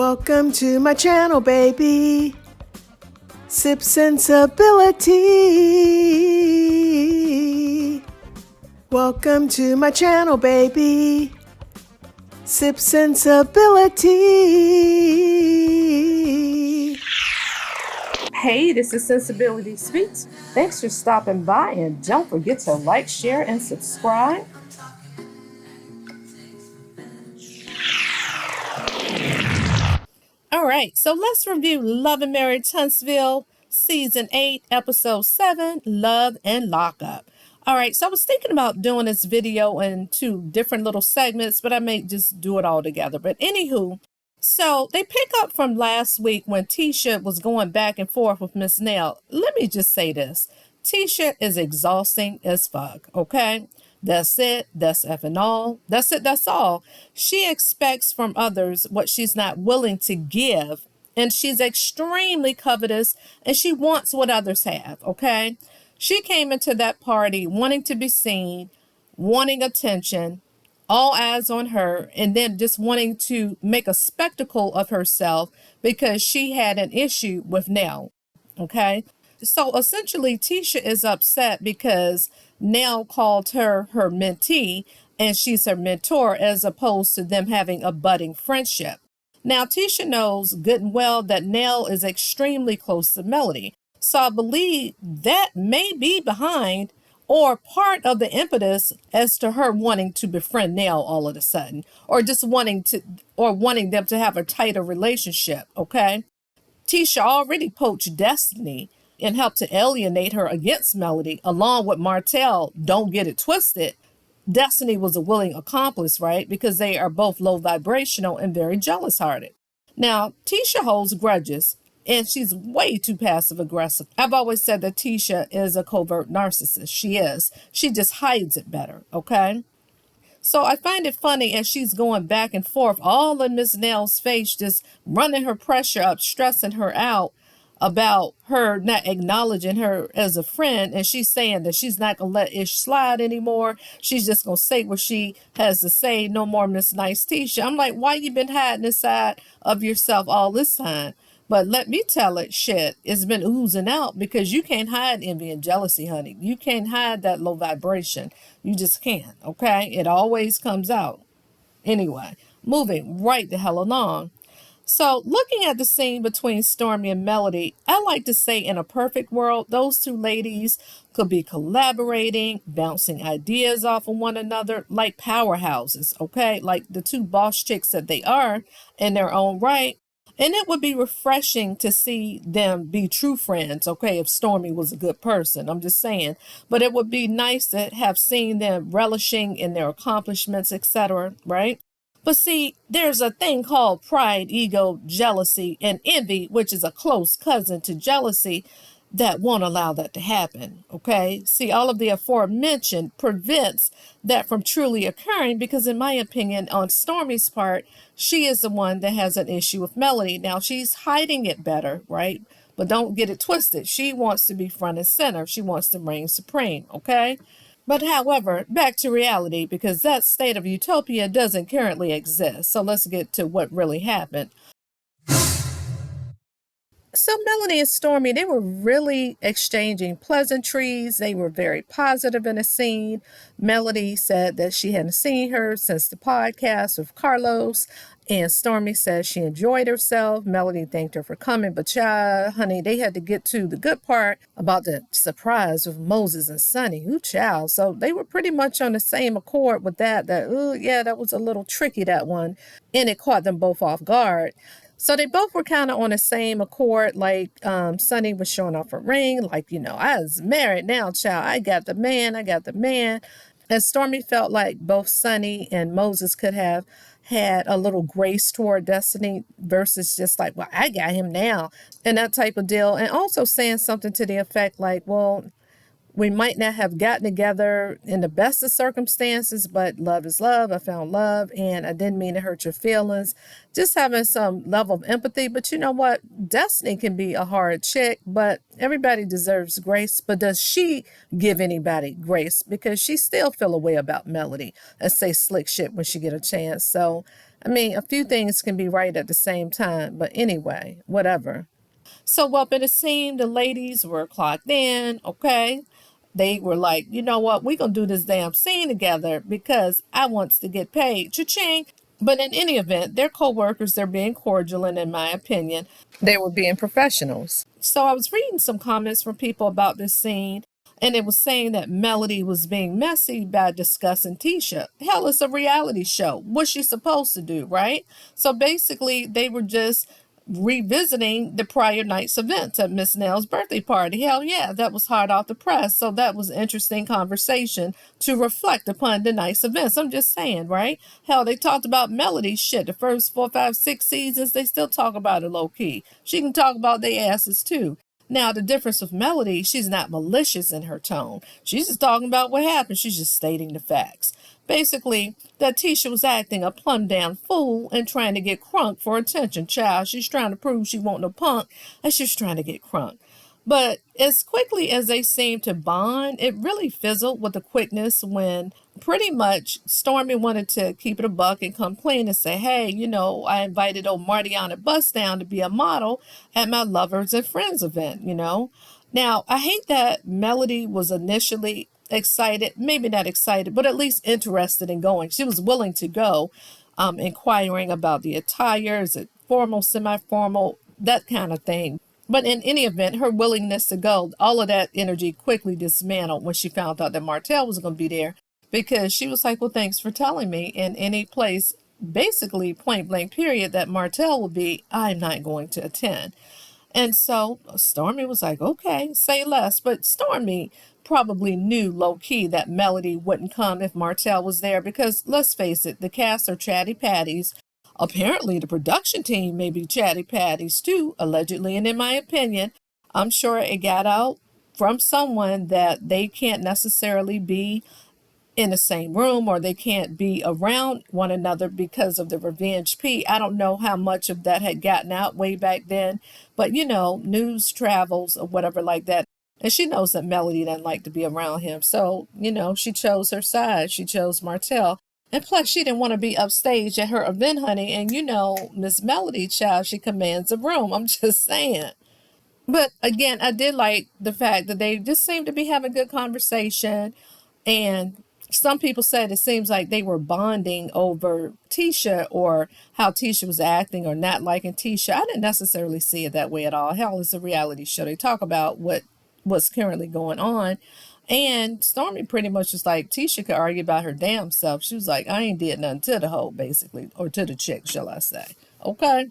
Welcome to my channel, baby. Sip sensibility. Welcome to my channel, baby. Sip sensibility. Hey, this is Sensibility Speaks. Thanks for stopping by, and don't forget to like, share, and subscribe. All right, so let's review Love and Marriage Huntsville, Season 8, Episode 7, Love and Lockup. All right, so I was thinking about doing this video in two different little segments, but I may just do it all together. But anywho, so they pick up from last week when Tisha was going back and forth with Miss Nell. Let me just say this. Tisha is exhausting as fuck, okay? That's it. That's effing all. That's it. That's all. She expects from others what she's not willing to give. And she's extremely covetous and she wants what others have, okay? She came into that party wanting to be seen, wanting attention, all eyes on her, and then just wanting to make a spectacle of herself because she had an issue with Nell, okay? So essentially, Tisha is upset because Nell called her her mentee and she's her mentor as opposed to them having a budding friendship. Now, Tisha knows good and well that Nell is extremely close to Melody. So I believe that may be behind or part of the impetus as to her wanting to befriend Nell all of a sudden, or just wanting them to have a tighter relationship, okay? Tisha already poached Destiny and helped to alienate her against Melody, along with Martell. Don't get it twisted. Destiny was a willing accomplice, right? Because they are both low vibrational and very jealous hearted. Now, Tisha holds grudges and she's way too passive aggressive. I've always said that Tisha is a covert narcissist. She is. She just hides it better, okay? So I find it funny as she's going back and forth, all in Miss Nell's face, just running her pressure up, stressing her out about her not acknowledging her as a friend. And she's saying that she's not going to let Ish slide anymore. She's just going to say what she has to say. No more Miss Nice Tisha. I'm like, why you been hiding inside of yourself all this time? But let me tell it, shit, it's been oozing out because you can't hide envy and jealousy, honey. You can't hide that low vibration. You just can't, okay? It always comes out. Anyway, moving right the hell along. So looking at the scene between Stormy and Melody, I like to say in a perfect world, those two ladies could be collaborating, bouncing ideas off of one another like powerhouses, okay? Like the two boss chicks that they are in their own right. And it would be refreshing to see them be true friends, okay, if Stormy was a good person. I'm just saying. But it would be nice to have seen them relishing in their accomplishments, etc., right? But see, there's a thing called pride, ego, jealousy, and envy, which is a close cousin to jealousy, that won't allow that to happen, okay? See, all of the aforementioned prevents that from truly occurring because, in my opinion, on Stormy's part, she is the one that has an issue with Melody. Now, she's hiding it better, right? But don't get it twisted. She wants to be front and center. She wants to reign supreme, okay? But however, back to reality, because that state of utopia doesn't currently exist. So let's get to what really happened. So Melody and Stormy, they were really exchanging pleasantries. They were very positive in the scene. Melody said that she hadn't seen her since the podcast with Carlos. And Stormy said she enjoyed herself. Melody thanked her for coming. But child, honey, they had to get to the good part about the surprise with Moses and Sonny. Ooh, child. So they were pretty much on the same accord with that. Ooh, yeah, that was a little tricky, that one. And it caught them both off guard. So they both were kind of on the same accord, like Sonny was showing off her ring, like, I was married now, child. I got the man. And Stormy felt like both Sonny and Moses could have had a little grace toward Destiny versus just like, well, I got him now, and that type of deal. And also saying something to the effect like, well, We might not have gotten together in the best of circumstances, but love is love. I found love, and I didn't mean to hurt your feelings. Just having some level of empathy. But you know what? Destiny can be a hard chick, but everybody deserves grace. But does she give anybody grace? Because she still feel a way about Melody and say slick shit when she get a chance. So, I mean, a few things can be right at the same time. But anyway, whatever. So up in the scene, the ladies were clocked in, okay? They were like, you know what, we're going to do this damn scene together because I wants to get paid. Cha-ching. But in any event, they're co-workers, they're being cordial, and in my opinion, they were being professionals. So I was reading some comments from people about this scene, and it was saying that Melody was being messy by discussing Tisha. Hell, it's a reality show. What's she supposed to do, right? So basically, they were just revisiting the prior night's events at Miss Nell's birthday party. Hell yeah, that was hot off the press. So that was interesting conversation to reflect upon the night's events. I'm just saying, right? Hell, they talked about Melody shit. The first 4, 5, 6 seasons, they still talk about it low key. She can talk about their asses too. Now, the difference with Melody, she's not malicious in her tone. She's just talking about what happened. She's just stating the facts. Basically, that Tisha was acting a plumb down fool and trying to get crunk for attention. Child, she's trying to prove she won't no punk, and she's trying to get crunk. But as quickly as they seemed to bond, it really fizzled with the quickness when pretty much Stormy wanted to keep it a buck and complain and say, hey, you know, I invited old Martiana Bust down to be a model at my lovers and friends event, you know. Now, I hate that Melody was initially excited, maybe not excited, but at least interested in going. She was willing to go, inquiring about the attire, is it formal, semi-formal, that kind of thing. But in any event, her willingness to go, all of that energy quickly dismantled when she found out that Martell was going to be there, because she was like, well, thanks for telling me. In any place, basically point blank period, that Martell will be, I'm not going to attend. And so Stormy was like, okay, say less. But Stormy probably knew low key that Melody wouldn't come if Martell was there, because let's face it, the cast are chatty patties. Apparently, the production team may be chatty patties too, allegedly. And in my opinion, I'm sure it got out from someone that they can't necessarily be in the same room, or they can't be around one another because of the revenge P. I don't know how much of that had gotten out way back then, but you know, news travels or whatever like that. And she knows that Melody doesn't like to be around him. So, you know, she chose her side. She chose Martell. And plus, she didn't want to be upstage at her event, honey. And you know, Miss Melody, child, she commands a room. I'm just saying. But again, I did like the fact that they just seemed to be having good conversation. And some people said it seems like they were bonding over Tisha, or how Tisha was acting or not liking Tisha. I didn't necessarily see it that way at all. Hell, it's a reality show. They talk about what's currently going on. And Stormy pretty much was like, Tisha could argue about her damn self. She was like, I ain't did nothing to the hoe, basically, or to the chick, shall I say. Okay.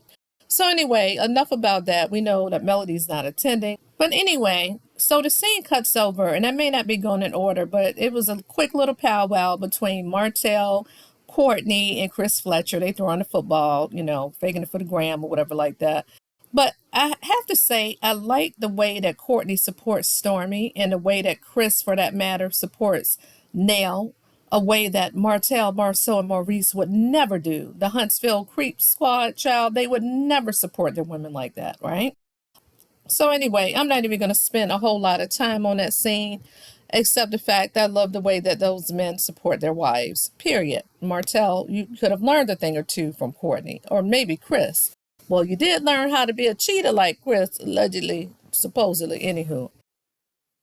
So anyway, enough about that. We know that Melody's not attending. But anyway, so the scene cuts over, and that may not be going in order, but it was a quick little powwow between Martell, Courtney, and Chris Fletcher. They throw on the football, you know, faking it for the gram or whatever like that. But I have to say, I like the way that Courtney supports Stormy, and the way that Chris, for that matter, supports Nell, a way that Martell, Marsau, and Maurice would never do. The Huntsville Creep Squad, child, they would never support their women like that, right? So anyway, I'm not even going to spend a whole lot of time on that scene, except the fact that I love the way that those men support their wives, period. Martell, you could have learned a thing or two from Courtney, or maybe Chris. Well, you did learn how to be a cheater like Chris, allegedly, supposedly, anywho.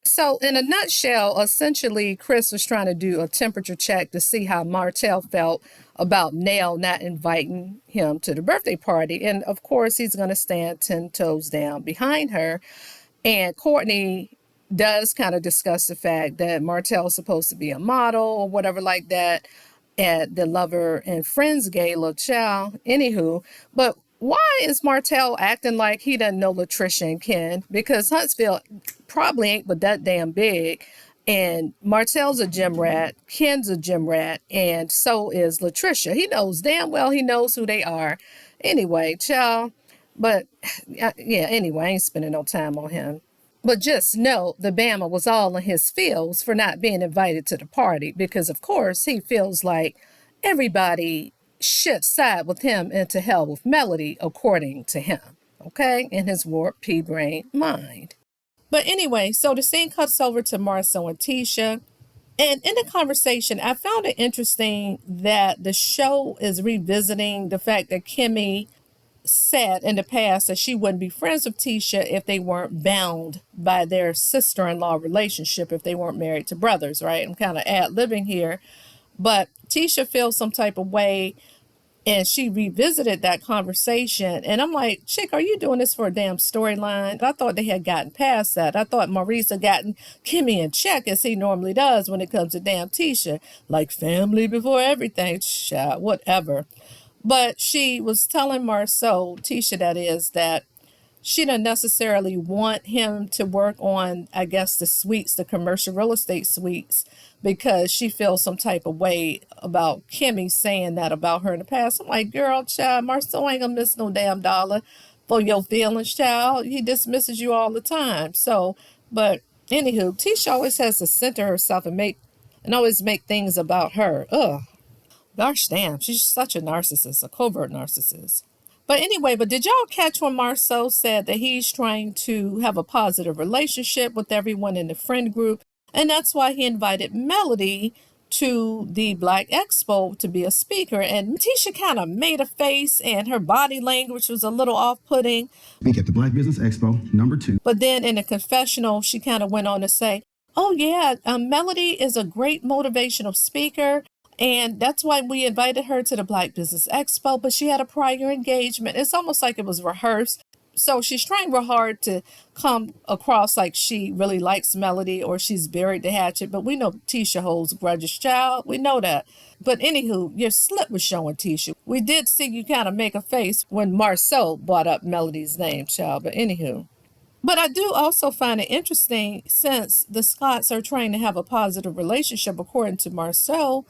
So, in a nutshell, essentially, Chris was trying to do a temperature check to see how Martell felt about Nell not inviting him to the birthday party. And of course, he's going to stand 10 toes down behind her. And Courtney does kind of discuss the fact that Martell is supposed to be a model or whatever like that at the Lover and Friends Gala, child. Anywho, but why is Martell acting like he doesn't know Latricia and Ken? Because Huntsville probably ain't but that damn big. And Martell's a gym rat, Ken's a gym rat, and so is Latricia. He knows damn well, he knows who they are. Anyway, child. But yeah, anyway, I ain't spending no time on him. But just know the Bama was all in his feels for not being invited to the party because, of course, he feels like everybody should side with him and to hell with Melody, according to him, okay, in his warped pea-brain mind. But anyway, so the scene cuts over to Marsau and Tisha. And in the conversation, I found it interesting that the show is revisiting the fact that Kimmy said in the past that she wouldn't be friends with Tisha if they weren't bound by their sister-in-law relationship, if they weren't married to brothers, right? I'm kind of ad-libbing here. But Tisha feels some type of way, and she revisited that conversation. And I'm like, chick, are you doing this for a damn storyline? I thought they had gotten past that. I thought Maurice had gotten Kimmy in check as he normally does when it comes to damn Tisha. Like family before everything. Child, whatever. But she was telling Marsau, Tisha that is, that she didn't necessarily want him to work on, I guess, the suites, the commercial real estate suites, because she feels some type of way about Kimmy saying that about her in the past. I'm like, girl, child, Marsau ain't gonna miss no damn dollar for your feelings, child. He dismisses you all the time. So, but anywho, Tisha always has to center herself and always make things about her. Ugh. Gosh damn, she's such a narcissist, a covert narcissist. But did y'all catch when Marsau said that he's trying to have a positive relationship with everyone in the friend group? And that's why he invited Melody to the Black Expo to be a speaker. And Tisha kind of made a face and her body language was a little off-putting. Speak at the Black Business Expo, #2. But then in the confessional, she kind of went on to say, oh yeah, Melody is a great motivational speaker. And that's why we invited her to the Black Business Expo, but she had a prior engagement. It's almost like it was rehearsed. So she's trying real hard to come across like she really likes Melody or she's buried the hatchet. But we know Tisha holds grudges, child. We know that. But anywho, your slip was showing, Tisha. We did see you kind of make a face when Marsau brought up Melody's name, child. But anywho. But I do also find it interesting, since the Scotts are trying to have a positive relationship, according to Marsau,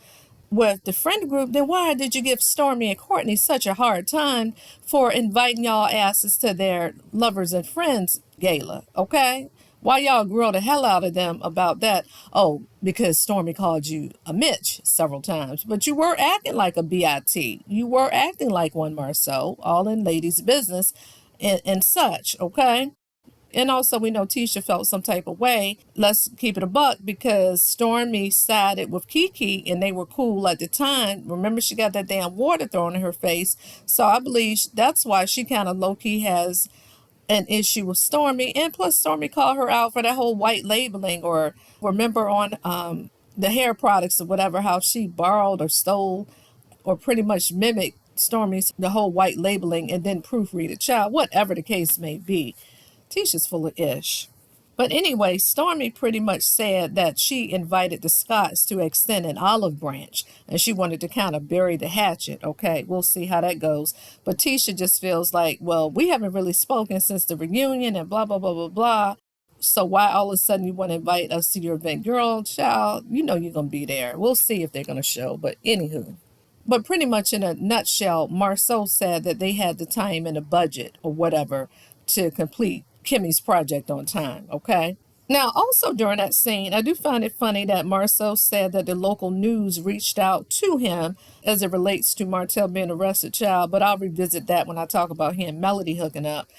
with the friend group, then why did you give Stormy and Courtney such a hard time for inviting y'all asses to their lovers and friends gala, okay? Why y'all grill the hell out of them about that? Oh, because Stormy called you a Mitch several times. But you were acting like a BIT. You were acting like one, Marsau, all in ladies' business and such, okay? And also, we know Tisha felt some type of way. Let's keep it a buck, because Stormy sided with Kiki and they were cool at the time. Remember, she got that damn water thrown in her face. So I believe that's why she kind of low-key has an issue with Stormy. And plus, Stormy called her out for that whole white labeling, or remember on the hair products or whatever, how she borrowed or stole or pretty much mimicked Stormy's the whole white labeling and then proofread it. Child, whatever the case may be. Tisha's full of ish. But anyway, Stormy pretty much said that she invited the Scotts to extend an olive branch and she wanted to kind of bury the hatchet. Okay, we'll see how that goes. But Tisha just feels like, well, we haven't really spoken since the reunion and blah, blah, blah, blah, blah. So why all of a sudden you want to invite us to your event? Girl, child, you know you're going to be there. We'll see if they're going to show. But anywho. But pretty much in a nutshell, Marsau said that they had the time and the budget or whatever to complete Kimmy's project on time, okay? Now, also during that scene, I do find it funny that Marsau said that the local news reached out to him as it relates to Martell being arrested, child, but I'll revisit that when I talk about him and Melody hooking up.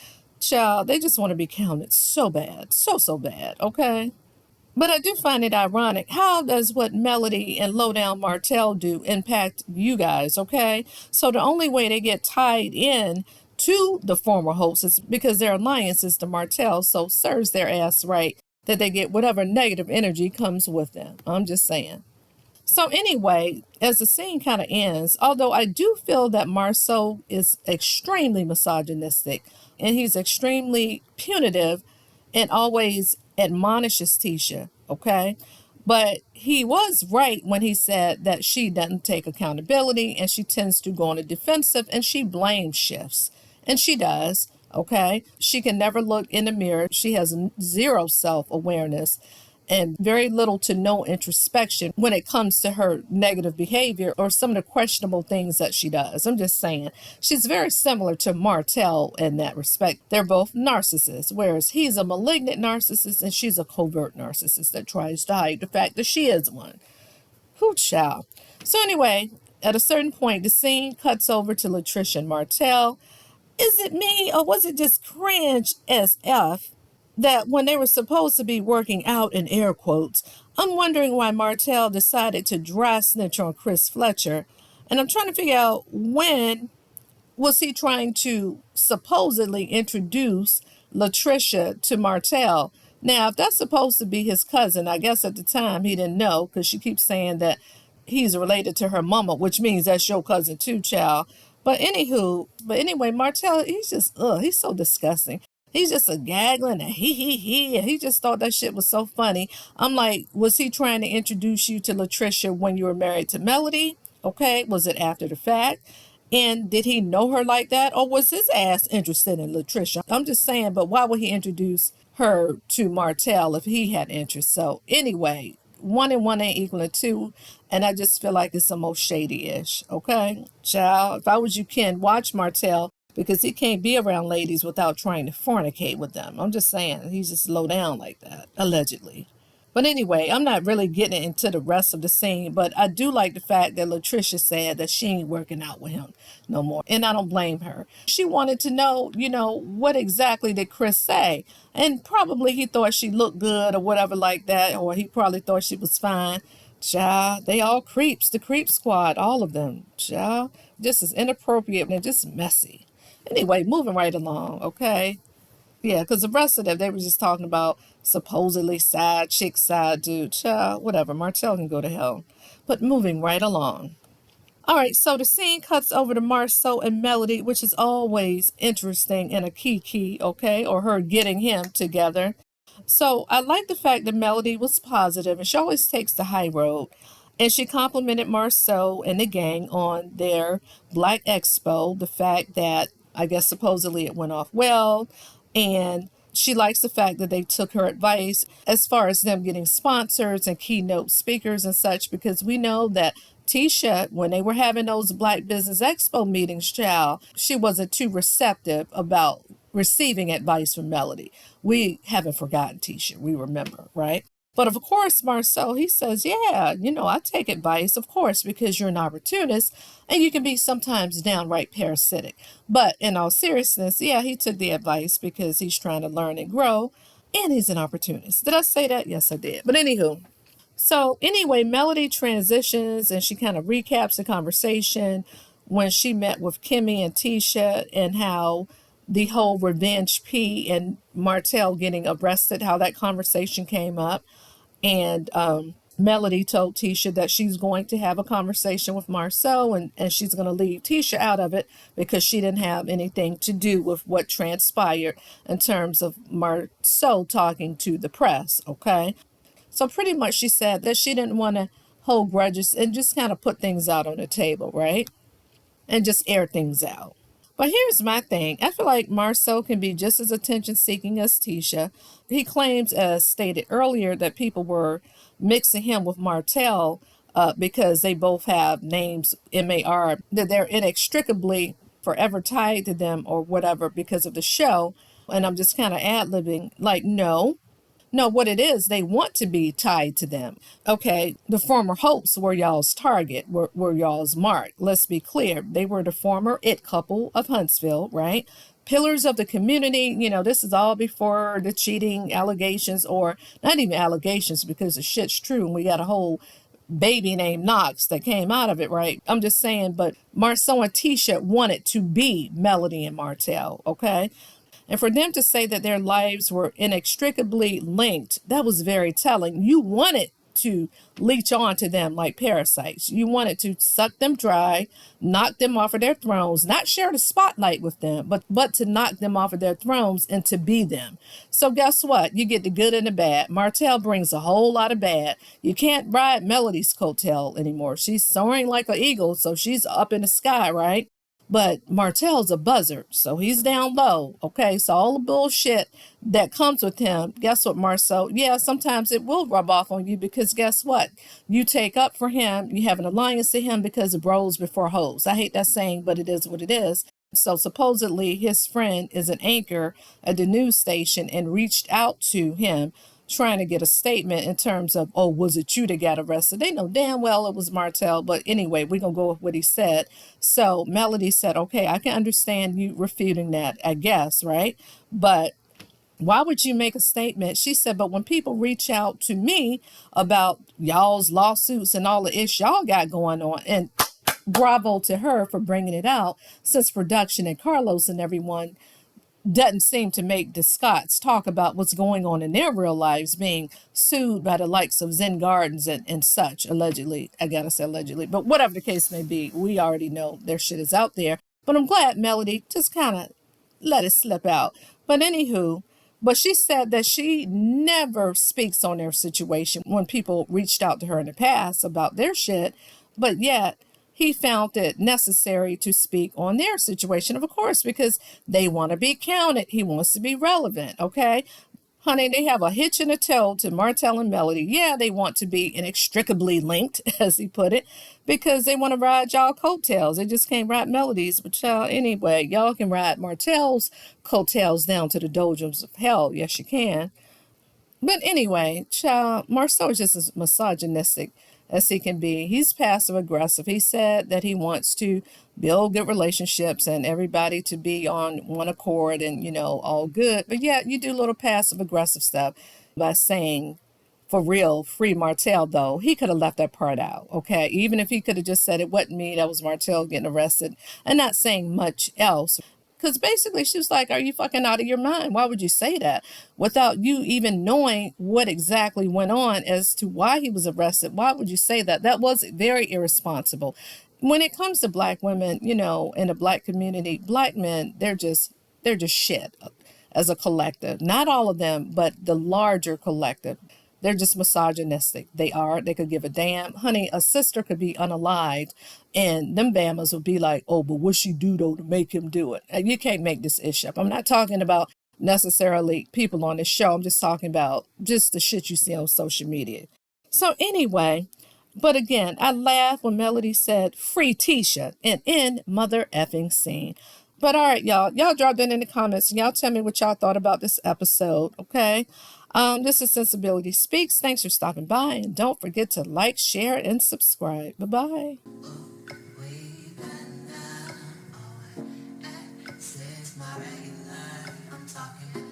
Child, they just want to be counted so bad, so bad, okay? But I do find it ironic. How does what Melody and Lowdown Martell do impact you guys, okay? So the only way they get tied in to the former hosts is because their alliance is to Martell, so serves their ass right that they get whatever negative energy comes with them. I'm just saying. So anyway, as the scene kind of ends, although I do feel that Marsau is extremely misogynistic and he's extremely punitive and always admonishes Tisha, okay? But he was right when he said that she doesn't take accountability and she tends to go on the defensive and she blame shifts. And she does, okay? She can never look in the mirror. She has zero self-awareness. and very little to no introspection when it comes to her negative behavior or some of the questionable things that she does. I'm just saying, she's very similar to Martell in that respect. They're both narcissists, whereas he's a malignant narcissist and she's a covert narcissist that tries to hide the fact that she is one. Who child. So anyway, at a certain point, the scene cuts over to Latricia and Martell. Is it me, or was it just cringe as F that when they were supposed to be working out, in air quotes, I'm wondering why Martell decided to dry snitch on Chris Fletcher. And I'm trying to figure out, when was he trying to supposedly introduce Latricia to Martell? Now, if that's supposed to be his cousin, I guess at the time he didn't know, because she keeps saying that he's related to her mama, which means that's your cousin too, child. But anyway, Martell, he's just, he's so disgusting. He's just a gaggling and he, and he just thought that shit was so funny. I'm like, was he trying to introduce you to Latricia when you were married to Melody? Okay, was it after the fact? And did he know her like that? Or was his ass interested in Latricia? I'm just saying, but why would he introduce her to Martell if he had interest? So anyway, 1 and 1 ain't equal to 2. And I just feel like it's the most shady-ish. Okay, child, if I was you, Ken, watch Martell, because he can't be around ladies without trying to fornicate with them. I'm just saying, he's just low down like that, allegedly. But anyway, I'm not really getting into the rest of the scene, but I do like the fact that Latricia said that she ain't working out with him no more. And I don't blame her. She wanted to know, what exactly did Chris say? And probably he thought she looked good or whatever like that, or he probably thought she was fine. Child, they all creeps, the creep squad, all of them. Child, just as inappropriate and just messy. Anyway, moving right along, okay? Yeah, because the rest of them, they were just talking about supposedly side chick, side dude. Child, whatever. Martell can go to hell. But moving right along. All right, so the scene cuts over to Marsau and Melody, which is always interesting in a kiki, okay? Or her getting him together. So I like the fact that Melody was positive, and she always takes the high road. And she complimented Marsau and the gang on their Black Expo, the fact that I guess supposedly it went off well. And she likes the fact that they took her advice as far as them getting sponsors and keynote speakers and such, because we know that Tisha, when they were having those Black Business Expo meetings, child, she wasn't too receptive about receiving advice from Melody. We haven't forgotten Tisha. We remember, right? But of course, Marsau, he says, yeah, I take advice, of course, because you're an opportunist and you can be sometimes downright parasitic. But in all seriousness, yeah, he took the advice because he's trying to learn and grow, and he's an opportunist. Did I say that? Yes, I did. But anywho, so anyway, Melody transitions and she kind of recaps the conversation when she met with Kimmy and Tisha, and how the whole revenge P and Martell getting arrested, how that conversation came up. And Melody told Tisha that she's going to have a conversation with Marsau, and she's going to leave Tisha out of it because she didn't have anything to do with what transpired in terms of Marsau talking to the press, okay? So pretty much she said that she didn't want to hold grudges and just kind of put things out on the table, right? And just air things out. But here's my thing. I feel like Marsau can be just as attention-seeking as Tisha. He claims, as stated earlier, that people were mixing him with Martell because they both have names, M-A-R, that they're inextricably forever tied to them or whatever because of the show. And I'm just kind of ad-libbing, like, no. No, what it is, they want to be tied to them. Okay, the former Hopes were y'all's target, were y'all's mark. Let's be clear. They were the former it couple of Huntsville, right? Pillars of the community. This is all before the cheating allegations, or not even allegations, because the shit's true. And we got a whole baby named Knox that came out of it, right? I'm just saying, but Marsau and Tisha wanted to be Melody and Martell, okay? And for them to say that their lives were inextricably linked, that was very telling. You wanted to leech on to them like parasites. You wanted to suck them dry, knock them off of their thrones, not share the spotlight with them, but to knock them off of their thrones and to be them. So guess what? You get the good and the bad. Martell brings a whole lot of bad. You can't ride Melody's coattail anymore. She's soaring like an eagle, so she's up in the sky, right? But Martell's a buzzard, so he's down low. Okay, so all the bullshit that comes with him, guess what, Marsau? Yeah, sometimes it will rub off on you because guess what? You take up for him, you have an alliance to him because of bros before hoes. I hate that saying, but it is what it is. So supposedly his friend is an anchor at the news station and reached out to him trying to get a statement in terms of, oh, was it you that got arrested? They know damn well it was Martell, but anyway, we're going to go with what he said. So Melody said, okay, I can understand you refuting that, I guess, right? But why would you make a statement? She said, but when people reach out to me about y'all's lawsuits and all the ish y'all got going on, and bravo to her for bringing it out, since production and Carlos and everyone doesn't seem to make the Scotts talk about what's going on in their real lives, being sued by the likes of Zen Gardens and such, allegedly. I gotta say allegedly, but whatever the case may be, we already know their shit is out there. But I'm glad Melody just kind of let it slip out. But anywho, but she said that she never speaks on their situation when people reached out to her in the past about their shit, but yet he found it necessary to speak on their situation, of course, because they want to be counted. He wants to be relevant, okay? Honey, they have a hitch in a toe to Martell and Melody. Yeah, they want to be inextricably linked, as he put it, because they want to ride y'all coattails. They just can't ride Melody's, but y'all, anyway, y'all can ride Martell's coattails down to the doldrums of hell. Yes, you can. But anyway, child, Marcel is just as misogynistic as he can be. He's passive aggressive. He said that he wants to build good relationships and everybody to be on one accord and, you know, all good. But yeah, you do little passive aggressive stuff by saying, for real, free Martell, though. He could have left that part out, okay? Even if he could have just said it wasn't me, that was Martell getting arrested, and not saying much else. Because basically she was like, are you fucking out of your mind? Why would you say that without you even knowing what exactly went on as to why he was arrested? Why would you say that? That was very irresponsible. When it comes to black women, you know, in the black community, black men, they're just shit as a collective. Not all of them, but the larger collective. They're just misogynistic. They are. They could give a damn. Honey, a sister could be unalived and them Bamas would be like, oh, but what she do though to make him do it? And you can't make this ish up. I'm not talking about necessarily people on this show. I'm just talking about just the shit you see on social media. So anyway, but again, I laughed when Melody said free Tisha and end mother effing scene. But all right, y'all. Y'all drop that in the comments and y'all tell me what y'all thought about this episode, okay? This is Sensibility Speaks. Thanks for stopping by. And don't forget to like, share, and subscribe. Bye-bye. Since my regular, I'm talking